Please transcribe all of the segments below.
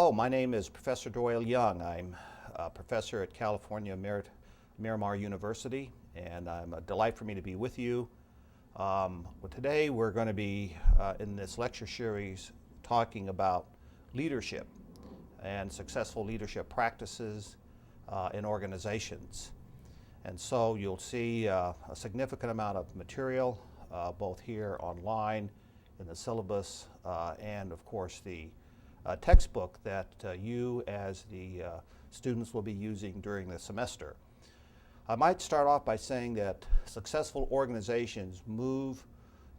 Hello, my name is Professor Doyle Young. I'm a professor at California Miramar University, and I'm a delight for me to be with you. Today we're going to be in this lecture series talking about leadership and successful leadership practices in organizations. And so you'll see a significant amount of material both here online in the syllabus and of course the textbook that you as the students will be using during the semester. I might start off by saying that successful organizations move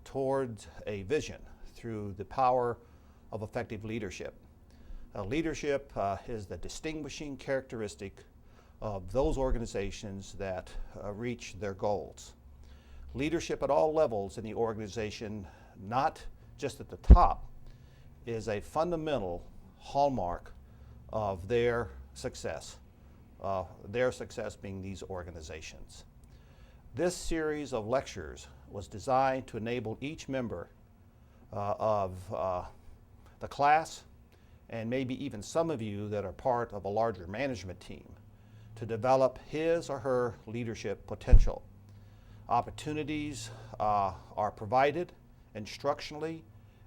towards a vision through the power of effective leadership. Leadership is the distinguishing characteristic of those organizations that reach their goals. Leadership at all levels in the organization, not just at the top, is a fundamental hallmark of their success being these organizations. This series of lectures was designed to enable each member of the class, and maybe even some of you that are part of a larger management team, to develop his or her leadership potential. Opportunities are provided instructionally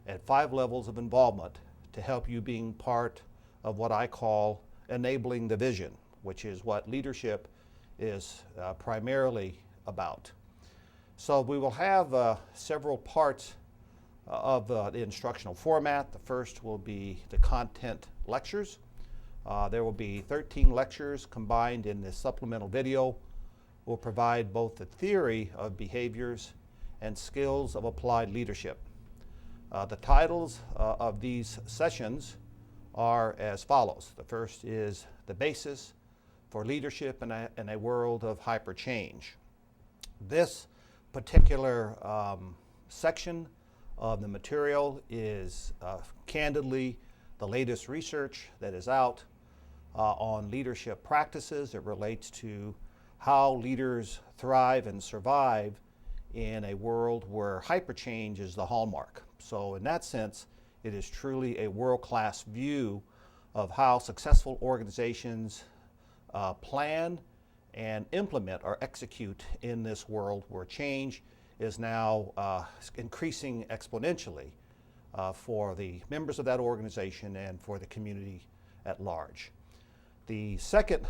at 5 levels of involvement to help you being part of what I call enabling the vision, which is what leadership is primarily about. So we will have several parts of the instructional format. The first will be the content lectures. There will be 13 lectures combined in this supplemental video. We'll provide both the theory of behaviors and skills of applied leadership. The titles of these sessions are as follows. The first is The Basis for Leadership in a World of Hyper Change. This particular section of the material is candidly the latest research that is out on leadership practices. It relates to how leaders thrive and survive in a world where hyperchange is the hallmark. So in that sense, it is truly a world-class view of how successful organizations plan and implement or execute in this world where change is now increasing exponentially for the members of that organization and for the community at large. The second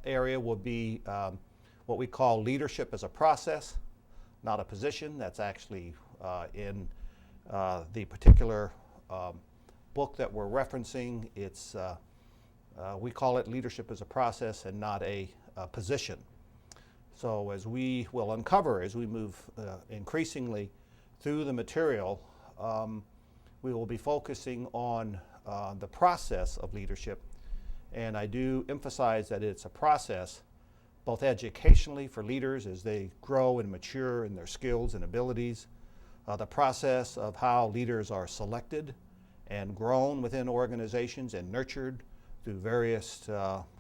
area will be what we call leadership as a process, not a position. That's actually in the particular book that we're referencing. We call it leadership as a process and not a position. So as we will uncover as we move increasingly through the material, we will be focusing on the process of leadership. And I do emphasize that it's a process both educationally for leaders as they grow and mature in their skills and abilities, the process of how leaders are selected and grown within organizations and nurtured through various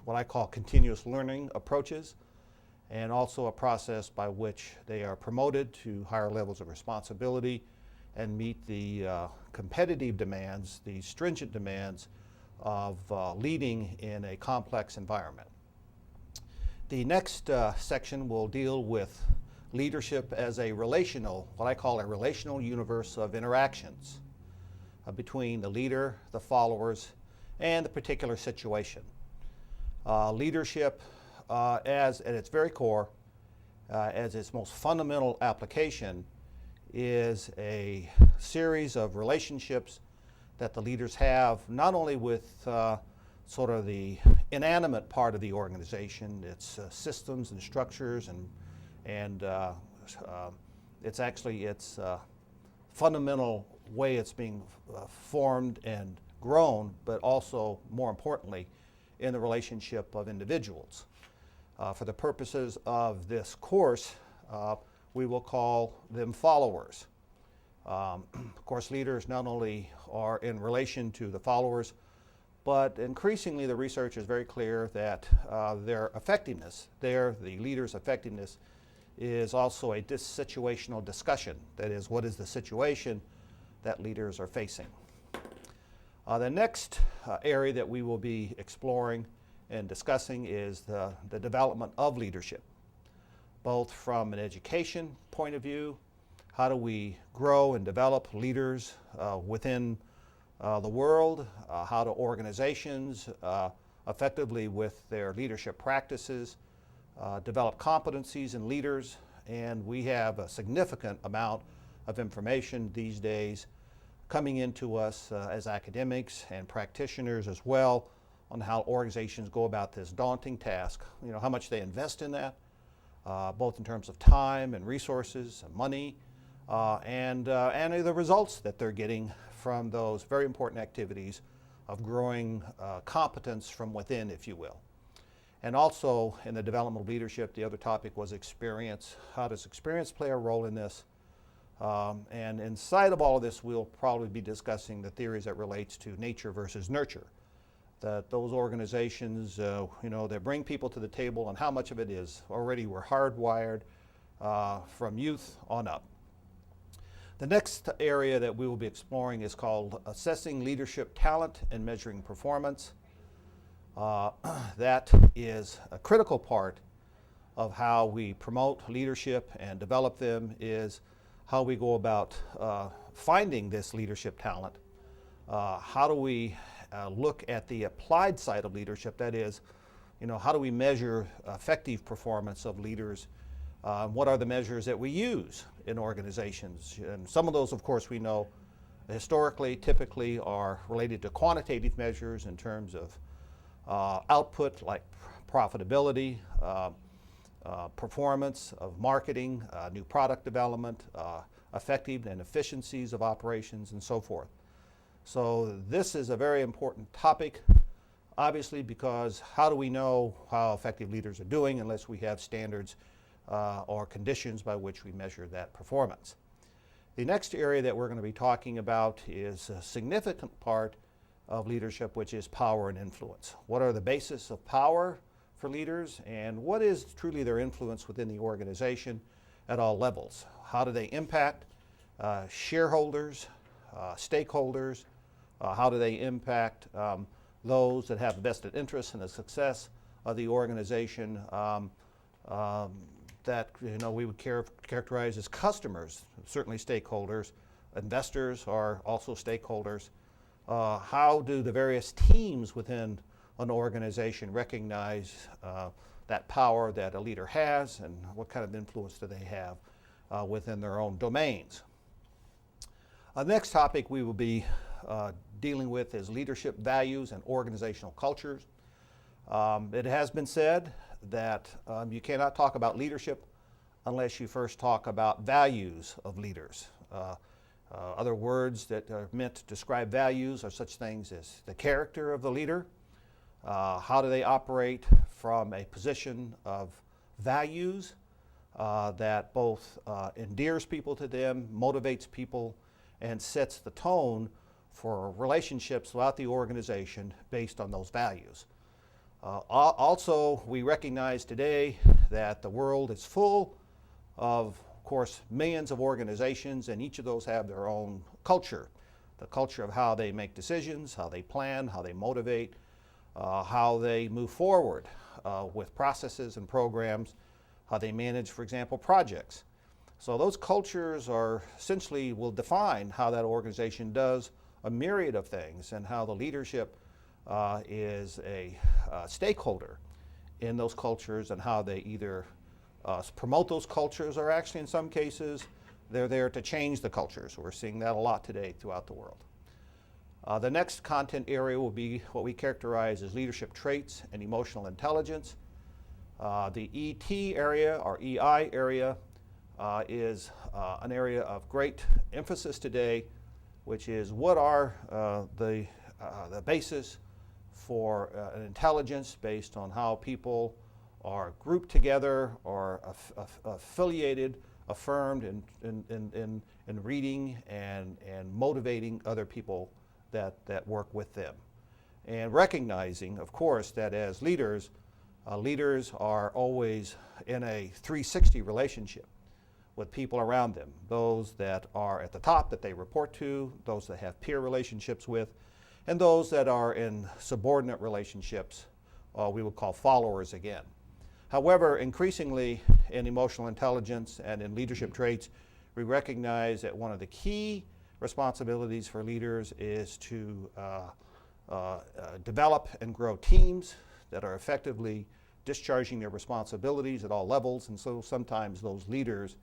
what I call continuous learning approaches, and also a process by which they are promoted to higher levels of responsibility and meet the competitive demands, the stringent demands of leading in a complex environment. The next section will deal with leadership as a relational, what I call a relational universe of interactions between the leader, the followers, and the particular situation. Leadership as at its very core, as its most fundamental application, is a series of relationships that the leaders have not only with sort of the inanimate part of the organization, its systems and structures, and it's actually its fundamental way it's being formed and grown, but also more importantly in the relationship of individuals. For the purposes of this course, we will call them followers. Of course, leaders not only are in relation to the followers, but increasingly the research is very clear that their effectiveness, the leader's effectiveness, is also a situational discussion. That is, what is the situation that leaders are facing? The next area that we will be exploring and discussing is the development of leadership, both from an education point of view. How do we grow and develop leaders within the world? How do organizations effectively with their leadership practices develop competencies in leaders? And we have a significant amount of information these days coming into us as academics and practitioners as well on how organizations go about this daunting task, how much they invest in that, both in terms of time and resources and money, and the results that they're getting from those very important activities of growing competence from within, if you will. And also in the development of leadership, the other topic was experience. How does experience play a role in this? And inside of all of this, we'll probably be discussing the theories that relates to nature versus nurture. That those organizations, that bring people to the table and how much of it is already we're hardwired from youth on up. The next area that we will be exploring is called assessing leadership talent and measuring performance. That is a critical part of how we promote leadership and develop them, is how we go about finding this leadership talent. How do we look at the applied side of leadership? That is, how do we measure effective performance of leaders? What are the measures that we use in organizations? And some of those, of course, we know historically, typically are related to quantitative measures in terms of output like profitability, performance of marketing, new product development, effective and efficiencies of operations, and so forth. So this is a very important topic, obviously, because how do we know how effective leaders are doing unless we have standards or conditions by which we measure that performance? The next area that we're going to be talking about is a significant part of leadership, which is power and influence. What are the basis of power for leaders, and what is truly their influence within the organization at all levels? How do they impact shareholders, stakeholders? How do they impact those that have vested interest in the success of the organization that we would characterize as customers, certainly stakeholders. Investors are also stakeholders. How do the various teams within an organization recognize that power that a leader has, and what kind of influence do they have within their own domains? The next topic we will be dealing with is leadership values and organizational cultures. It has been said that you cannot talk about leadership unless you first talk about values of leaders. Other words that are meant to describe values are such things as the character of the leader. How do they operate from a position of values that both endears people to them, motivates people, and sets the tone for relationships throughout the organization based on those values. Also, we recognize today that the world is full of course, millions of organizations, and each of those have their own culture. The culture of how they make decisions, how they plan, how they motivate, how they move forward with processes and programs, how they manage, for example, projects. So those cultures are essentially will define how that organization does a myriad of things, and how the leadership is a stakeholder in those cultures, and how they either promote those cultures, or actually in some cases they're there to change the cultures. We're seeing that a lot today throughout the world. The next content area will be what we characterize as leadership traits and emotional intelligence. The ET area, or EI area, is an area of great emphasis today, which is what are the basis for an intelligence based on how people are grouped together, or affiliated, affirmed in reading and motivating other people that work with them. And recognizing, of course, that as leaders, leaders are always in a 360 relationship with people around them, those that are at the top that they report to, those that have peer relationships with, and those that are in subordinate relationships, we would call followers again. However, increasingly in emotional intelligence and in leadership traits, we recognize that one of the key responsibilities for leaders is to develop and grow teams that are effectively discharging their responsibilities at all levels. And so sometimes those leaders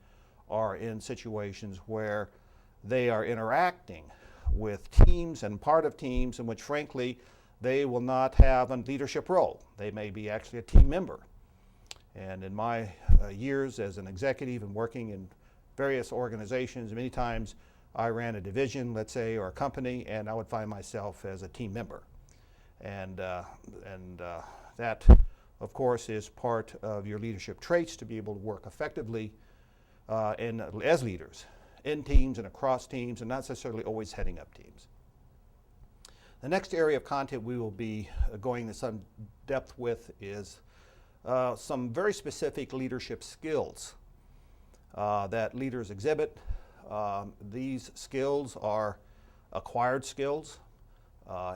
are in situations where they are interacting with teams and part of teams in which, frankly, they will not have a leadership role. They may be actually a team member. And in my years as an executive and working in various organizations, many times I ran a division, let's say, or a company, and I would find myself as a team member. And that, of course, is part of your leadership traits to be able to work effectively as leaders in teams and across teams, and not necessarily always heading up teams. The next area of content we will be going into some depth with is some very specific leadership skills that leaders exhibit. These skills are acquired skills,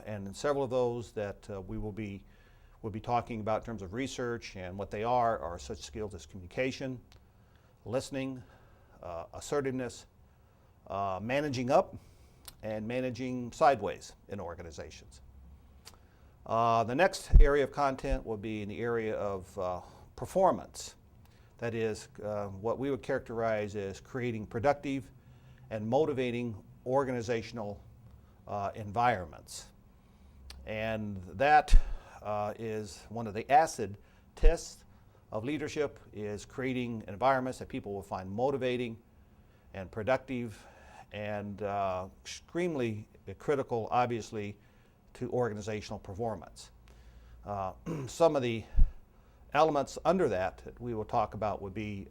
and several of those that we'll be talking about in terms of research, and what they are such skills as communication, listening, assertiveness, managing up, and managing sideways in organizations. The next area of content will be in the area of performance. That is what we would characterize as creating productive and motivating organizational environments. And that is one of the acid tests of leadership, is creating environments that people will find motivating and productive and extremely critical, obviously, to organizational performance. Some of the elements under that we will talk about would be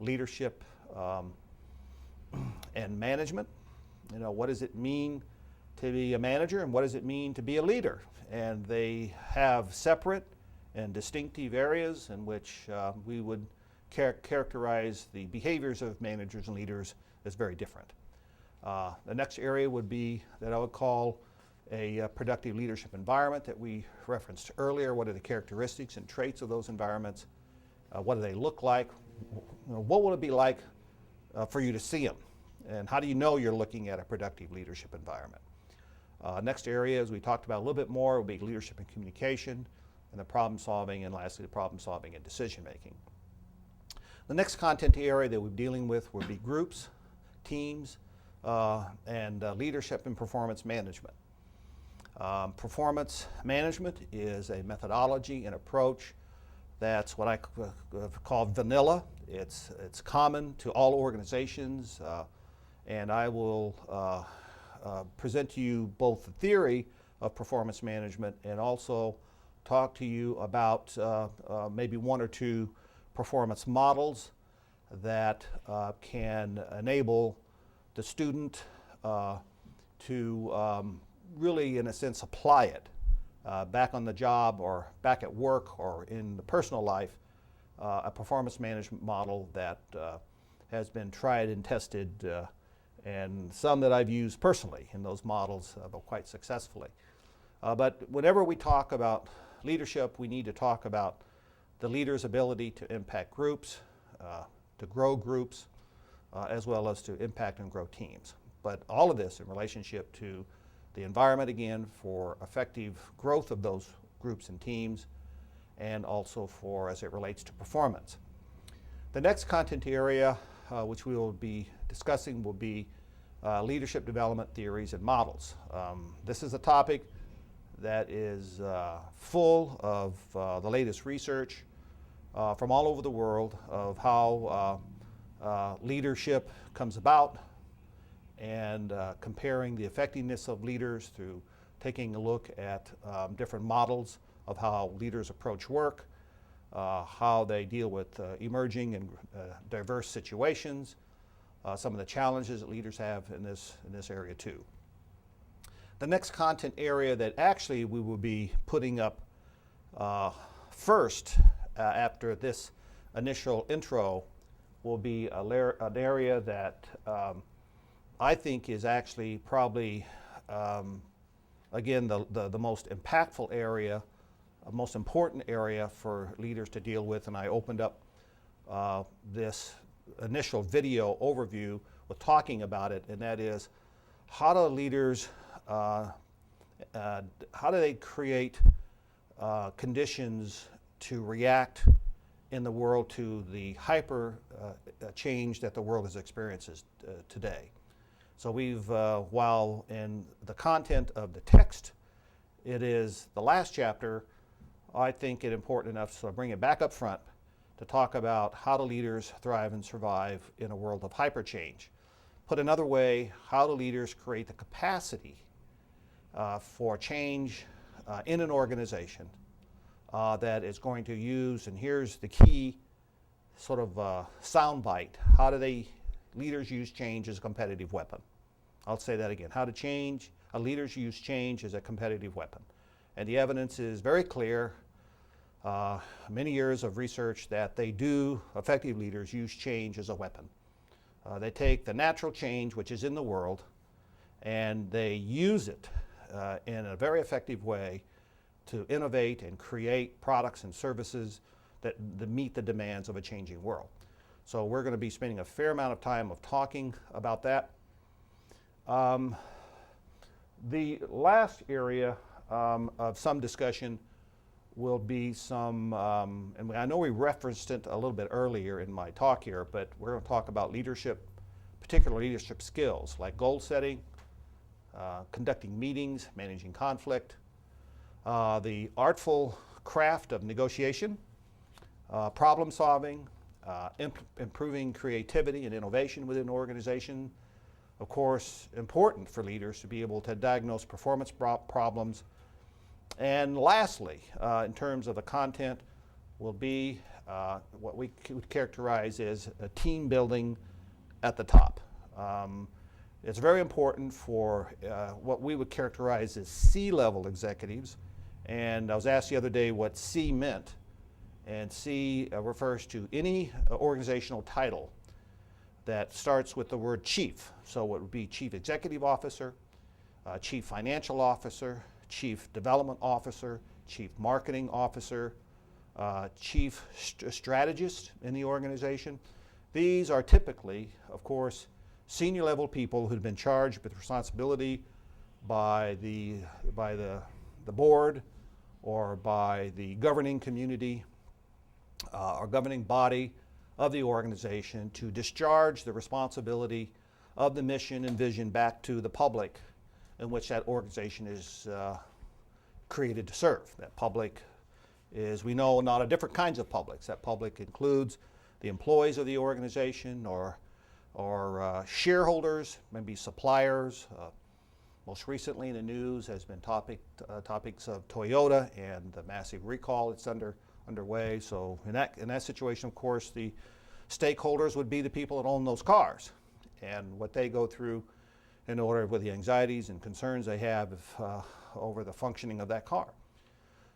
leadership and management. You know, what does it mean to be a manager and what does it mean to be a leader? And they have separate and distinctive areas in which we would characterize the behaviors of managers and leaders as very different. The next area would be that I would call a productive leadership environment that we referenced earlier. What are the characteristics and traits of those environments? What do they look like? What will it be like for you to see them? And how do you know you're looking at a productive leadership environment? Next area, as we talked about a little bit more, will be leadership and communication, and the problem solving, and lastly, the problem solving and decision making. The next content area that we're dealing with will be groups, teams, and leadership and performance management. Performance management is a methodology and approach that's what I call vanilla. It's common to all organizations, and I will present to you both the theory of performance management and also talk to you about maybe one or two performance models that can enable the student to really, in a sense, apply it back on the job or back at work or in the personal life, a performance management model that has been tried and tested, and some that I've used personally in those models quite successfully. But whenever we talk about leadership, we need to talk about the leader's ability to impact groups, to grow groups, as well as to impact and grow teams. But all of this in relationship to the environment, again, for effective growth of those groups and teams, and also for as it relates to performance. The next content area which we will be discussing will be leadership development theories and models. This is a topic that is full of the latest research from all over the world of how leadership comes about, and comparing the effectiveness of leaders through taking a look at different models of how leaders approach work, how they deal with emerging and diverse situations, some of the challenges that leaders have in this area too. The next content area that actually we will be putting up first after this initial intro will be an area that I think is actually probably again, the most impactful area, most important area for leaders to deal with. And I opened up this initial video overview with talking about it, and that is, how do leaders, how do they create conditions to react in the world to the hyper change that the world is experiencing today. So we've, while in the content of the text, it is the last chapter, I think it important enough to bring it back up front to talk about how do leaders thrive and survive in a world of hyper change. Put another way, how do leaders create the capacity for change in an organization that is going to use, and here's the key sort of soundbite, how do leaders use change as a competitive weapon? I'll say that again. How to leaders use change as a competitive weapon. And the evidence is very clear, many years of research, that effective leaders use change as a weapon. They take the natural change which is in the world and they use it in a very effective way to innovate and create products and services that meet the demands of a changing world. So we're going to be spending a fair amount of time of talking about that. The last area of some discussion will be some, and I know we referenced it a little bit earlier in my talk here, but we're going to talk about leadership, particular leadership skills like goal setting, conducting meetings, managing conflict, the artful craft of negotiation, problem solving, improving creativity and innovation within an organization. Of course, important for leaders to be able to diagnose performance problems. And lastly, in terms of the content, will be what we would characterize as a team building at the top. It's very important for what we would characterize as C-level executives. And I was asked the other day what C meant. And C refers to any organizational title that starts with the word chief. So it would be chief executive officer, chief financial officer, chief development officer, chief marketing officer, chief strategist in the organization. These are typically, of course, senior level people who've been charged with responsibility by the board or by the governing community or governing body of the organization to discharge the responsibility of the mission and vision back to the public in which that organization is created to serve. That public is, we know, not a different kinds of publics. That public includes the employees of the organization or shareholders, maybe suppliers. Most recently in the news has been topics of Toyota and the massive recall that's underway. So in that situation, of course, the stakeholders would be the people that own those cars and what they go through in order with the anxieties and concerns they have over the functioning of that car.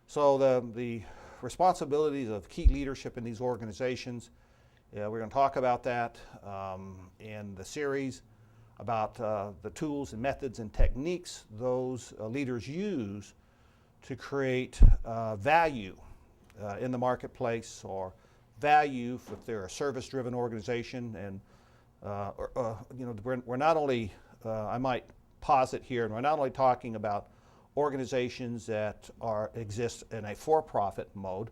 So the responsibilities of key leadership in these organizations, we're going to talk about that in the series about the tools and methods and techniques those leaders use to create value in the marketplace, or value if they're a service-driven organization. And we're not only, I might posit here, and we're not only talking about organizations that exist in a for-profit mode,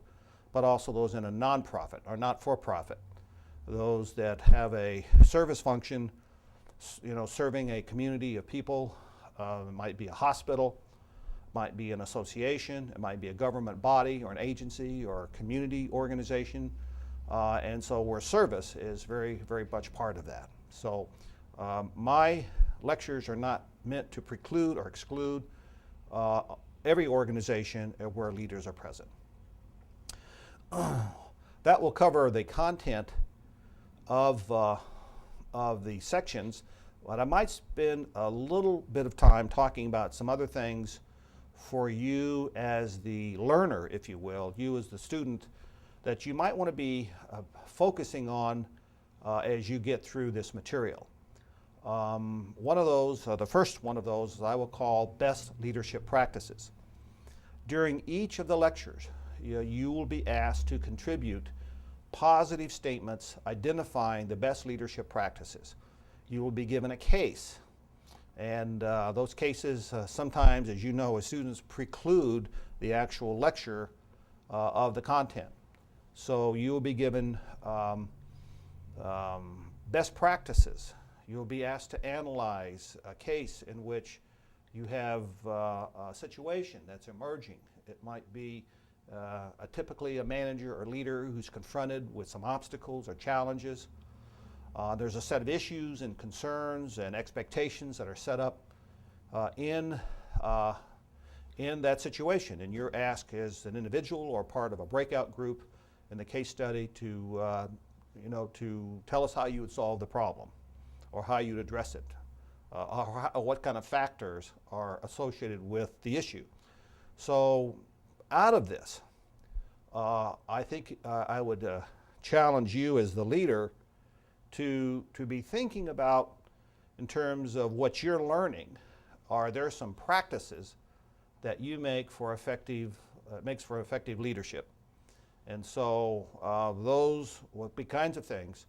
but also those in a non-profit or not-for-profit. Those that have a service function, serving a community of people. It might be a hospital, might be an association, it might be a government body or an agency or a community organization. And so where service is very, very much part of that. So my lectures are not meant to preclude or exclude every organization where leaders are present. That will cover the content of the sections, but I might spend a little bit of time talking about some other things for you as the learner, if you will, you as the student, that you might want to be focusing on as you get through this material. One of those, the first one of those, I will call best leadership practices. During each of the lectures, you will be asked to contribute positive statements identifying the best leadership practices. You will be given a case, and those cases sometimes, as you know, as students, preclude the actual lecture of the content. So you will be given best practices. You'll be asked to analyze a case in which you have a situation that's emerging. It might be typically a manager or leader who's confronted with some obstacles or challenges. There's a set of issues and concerns and expectations that are set up in that situation, and you're asked as an individual or part of a breakout group in the case study to to tell us how you would solve the problem, or how you'd address it, or what kind of factors are associated with the issue. So out of this, I think I would challenge you as the leader to be thinking about, in terms of what you're learning, are there some practices that you make for effective leadership? And so those will be kinds of things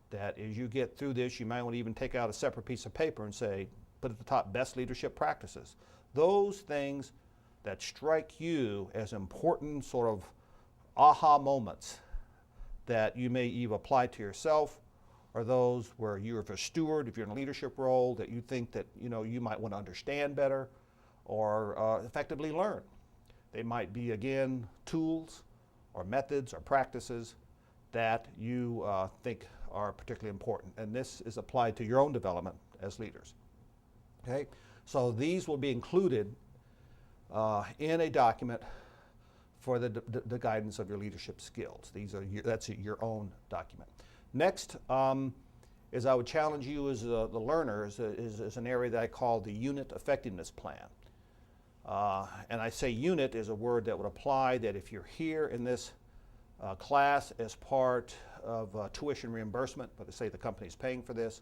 that as you get through this, you might want to even take out a separate piece of paper and say, put at the top, best leadership practices. Those things that strike you as important sort of aha moments that you may either apply to yourself, or those where you're a steward, if you're in a leadership role, that you think that you might want to understand better or effectively learn. They might be, again, tools or methods or practices that you think are particularly important. And this is applied to your own development as leaders. Okay? So these will be included in a document for the guidance of your leadership skills. That's your own document. Next is I would challenge you as the learners is an area that I call the unit effectiveness plan. And I say unit is a word that would apply that if you're here in this class as part of tuition reimbursement, but say the company's paying for this,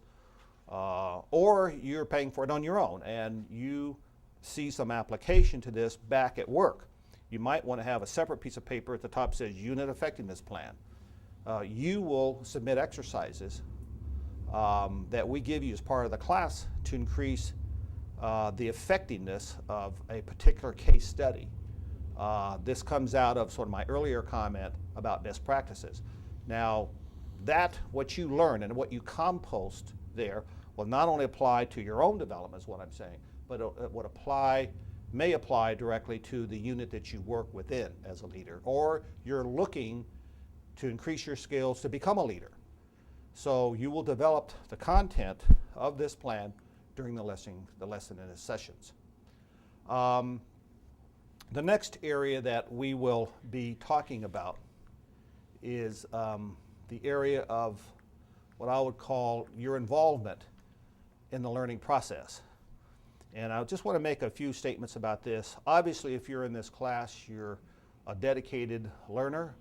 or you're paying for it on your own and you see some application to this back at work, you might want to have a separate piece of paper at the top that says unit effectiveness plan. You will submit exercises that we give you as part of the class to increase the effectiveness of a particular case study. This comes out of sort of my earlier comment about best practices. Now, what you learn and what you compost there will not only apply to your own development, is what I'm saying, but it would may apply directly to the unit that you work within as a leader, or you're looking to increase your skills to become a leader. So you will develop the content of this plan during the lesson and its sessions. The next area that we will be talking about is the area of what I would call your involvement in the learning process. And I just want to make a few statements about this. Obviously, if you're in this class, you're a dedicated learner.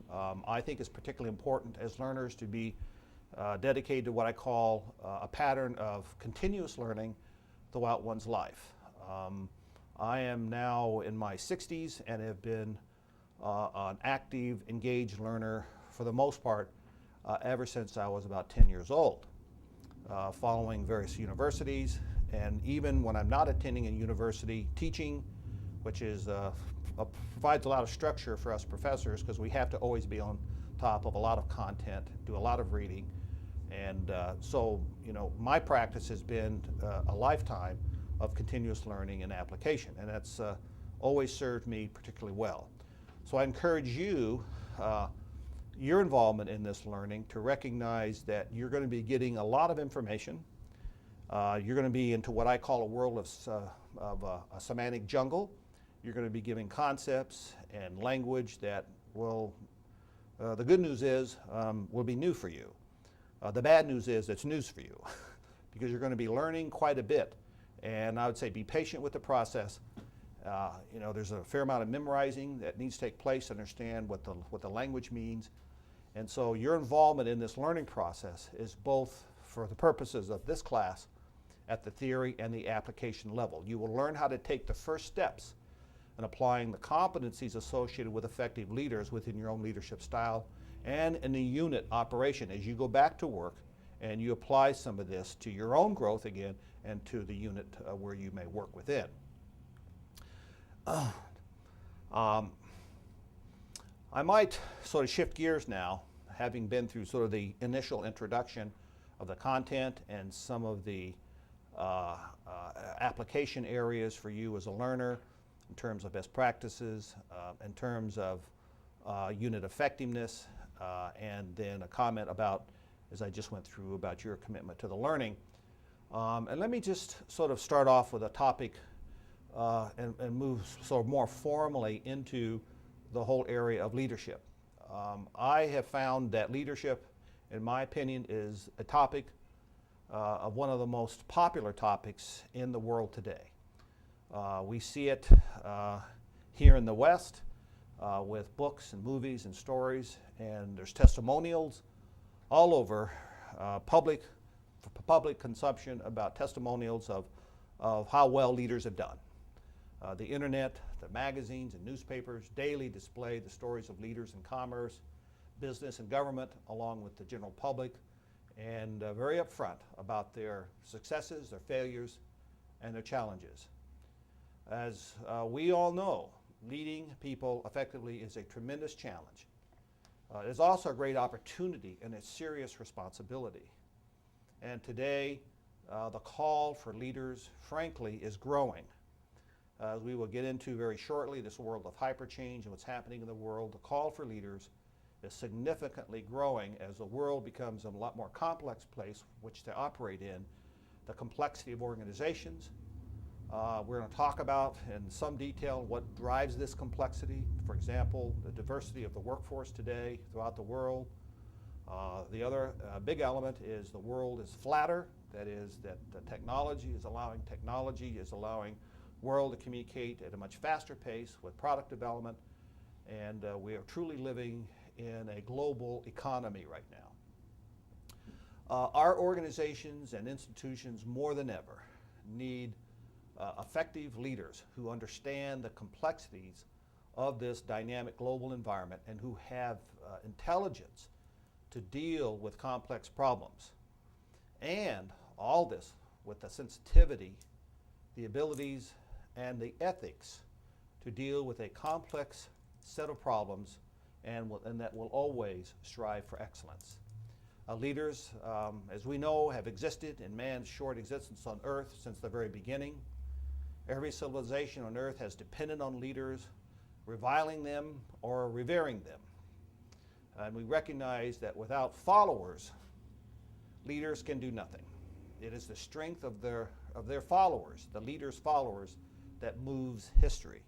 I think it's particularly important as learners to be dedicated to what I call a pattern of continuous learning throughout one's life. I am now in my 60s and have been an active, engaged learner for the most part ever since I was about 10 years old, following various universities. And even when I'm not attending a university, teaching, which is provides a lot of structure for us professors because we have to always be on top of a lot of content, do a lot of reading. And so, my practice has been a lifetime of continuous learning and application, and that's always served me particularly well. So I encourage you, your involvement in this learning, to recognize that you're going to be getting a lot of information. You're going to be into what I call a world of a semantic jungle. You're going to be giving concepts and language that will, the good news is, will be new for you. The bad news is it's news for you because you're going to be learning quite a bit. And I would say be patient with the process. There's a fair amount of memorizing that needs to take place to understand what the language means. And so your involvement in this learning process is both for the purposes of this class at the theory and the application level. You will learn how to take the first steps in applying the competencies associated with effective leaders within your own leadership style and in the unit operation as you go back to work and you apply some of this to your own growth again and to the unit where you may work within. I might sort of shift gears now, having been through sort of the initial introduction of the content and some of the application areas for you as a learner in terms of best practices, in terms of unit effectiveness, and then a comment about, as I just went through, about your commitment to the learning. And let me just sort of start off with a topic and move sort of more formally into the whole area of leadership. I have found that leadership, in my opinion, is a topic of one of the most popular topics in the world today. We see it here in the West with books and movies and stories, and there's testimonials all over public consumption about testimonials of how well leaders have done. The internet, the magazines and newspapers daily display the stories of leaders in commerce, business and government, along with the general public, and very upfront about their successes, their failures, and their challenges. As we all know, leading people effectively is a tremendous challenge. It is also a great opportunity and a serious responsibility. And today, the call for leaders, frankly, is growing. As we will get into very shortly, this world of hyperchange and what's happening in the world, the call for leaders is significantly growing as the world becomes a lot more complex place which to operate in, the complexity of organizations. We're going to talk about in some detail what drives this complexity. For example, the diversity of the workforce today throughout the world. The other big element is the world is flatter. That is, that the technology is allowing world to communicate at a much faster pace with product development, and we are truly living in a global economy right now. Our organizations and institutions more than ever need effective leaders who understand the complexities of this dynamic global environment and who have intelligence to deal with complex problems. And all this with the sensitivity, the abilities, and the ethics to deal with a complex set of problems and that will always strive for excellence. Leaders, as we know, have existed in man's short existence on Earth since the very beginning. Every civilization on Earth has depended on leaders, reviling them or revering them. And we recognize that without followers, leaders can do nothing. It is the strength of their followers, the leaders' followers, that moves history.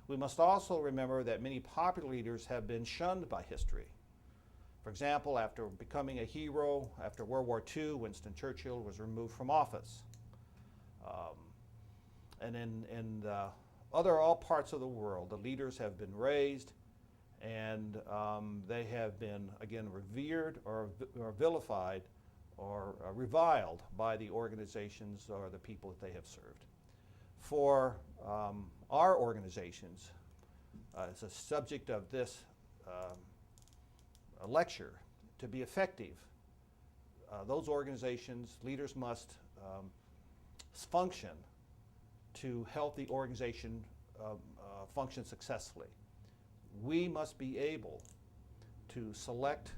We must also remember that many popular leaders have been shunned by history. For example, after becoming a hero after World War II, Winston Churchill was removed from office. And in all parts of the world, the leaders have been raised, and they have been, again, revered or vilified or reviled by the organizations or the people that they have served. For our organizations, as a subject of this lecture, to be effective, those organizations, leaders must function to help the organization function successfully. We must be able to select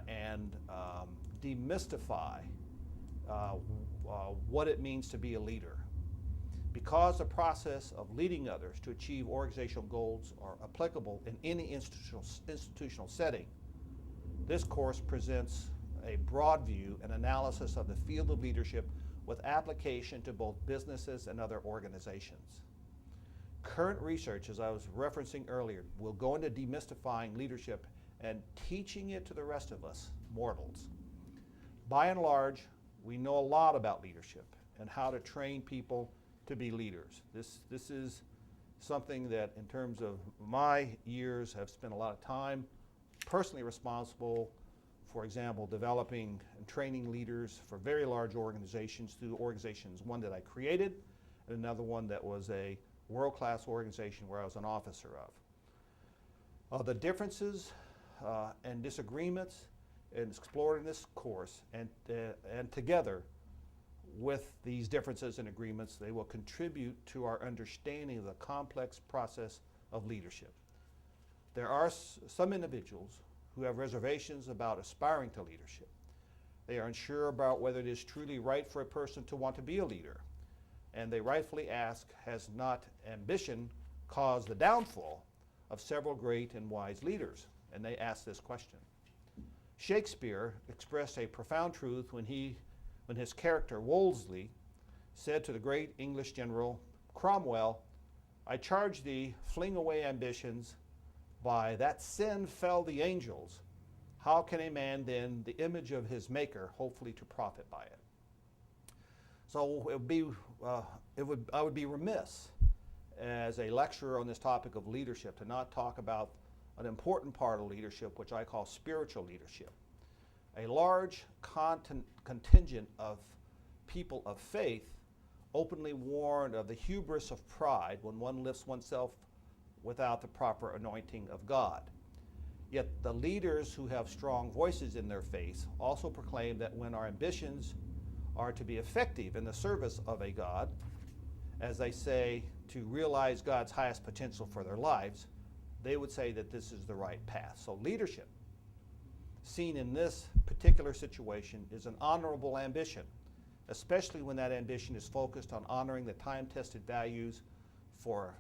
and demystify what it means to be a leader. Because the process of leading others to achieve organizational goals are applicable in any institutional setting, this course presents a broad view and analysis of the field of leadership with application to both businesses and other organizations. Current research, as I was referencing earlier, will go into demystifying leadership and teaching it to the rest of us, mortals. By and large, we know a lot about leadership and how to train people to be leaders. This is something that, in terms of my years, have spent a lot of time personally responsible For example, developing and training leaders for very large organizations through organizations, one that I created and another one that was a world-class organization where I was an officer of. The differences and disagreements explored in this course, and together with these differences and agreements, they will contribute to our understanding of the complex process of leadership. There are some individuals who have reservations about aspiring to leadership. They are unsure about whether it is truly right for a person to want to be a leader. And they rightfully ask, has not ambition caused the downfall of several great and wise leaders? And they ask this question. Shakespeare expressed a profound truth when his character Wolsey said to the great English general Cromwell, I charge thee, fling away ambitions, by that sin fell the angels. How can a man then, the image of his maker, hopefully to profit by it? So I would be remiss as a lecturer on this topic of leadership to not talk about an important part of leadership, which I call spiritual leadership. A large contingent of people of faith openly warned of the hubris of pride when one lifts oneself without the proper anointing of God. Yet the leaders who have strong voices in their faith also proclaim that when our ambitions are to be effective in the service of a God, as they say, to realize God's highest potential for their lives, they would say that this is the right path. So leadership, seen in this particular situation, is an honorable ambition, especially when that ambition is focused on honoring the time-tested values for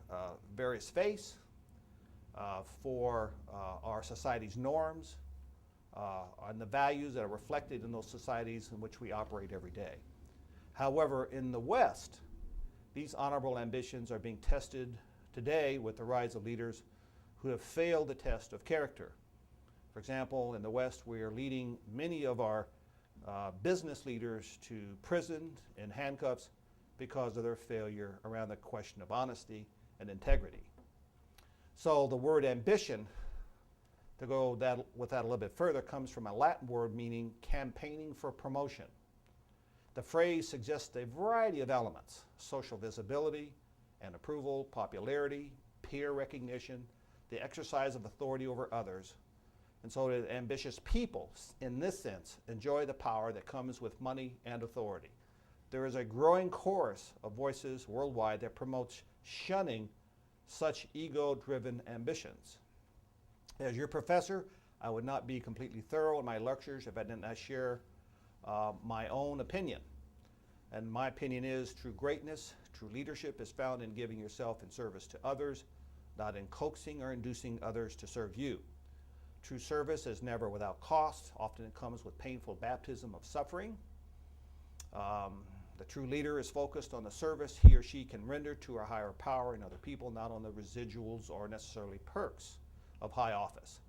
various faiths, for our society's norms, and the values that are reflected in those societies in which we operate every day. However, in the West, these honorable ambitions are being tested today with the rise of leaders who have failed the test of character. For example, in the West, we are leading many of our business leaders to prison and handcuffs because of their failure around the question of honesty and integrity. So the word ambition, to go with that a little bit further, comes from a Latin word meaning campaigning for promotion. The phrase suggests a variety of elements: social visibility and approval, popularity, peer recognition, the exercise of authority over others. And so the ambitious people, in this sense, enjoy the power that comes with money and authority. There is a growing chorus of voices worldwide that promotes shunning such ego-driven ambitions. As your professor, I would not be completely thorough in my lectures if I did not share my own opinion. And my opinion is true greatness, true leadership is found in giving yourself in service to others, not in coaxing or inducing others to serve you. True service is never without cost. Often it comes with painful baptism of suffering. The true leader is focused on the service he or she can render to a higher power in other people, not on the residuals or necessarily perks of high office.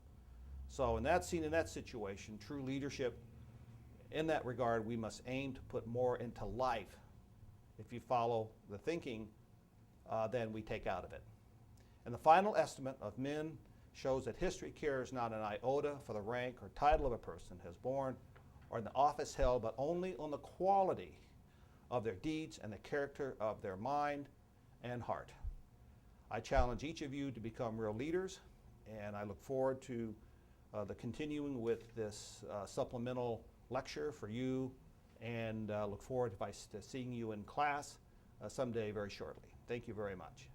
So in that situation, true leadership, in that regard, we must aim to put more into life. If you follow the thinking, then we take out of it. And the final estimate of men shows that history cares not an iota for the rank or title of a person has borne or in the office held, but only on the quality of their deeds and the character of their mind and heart. I challenge each of you to become real leaders, and I look forward to the continuing with this supplemental lecture for you, and look forward to seeing you in class someday very shortly. Thank you very much.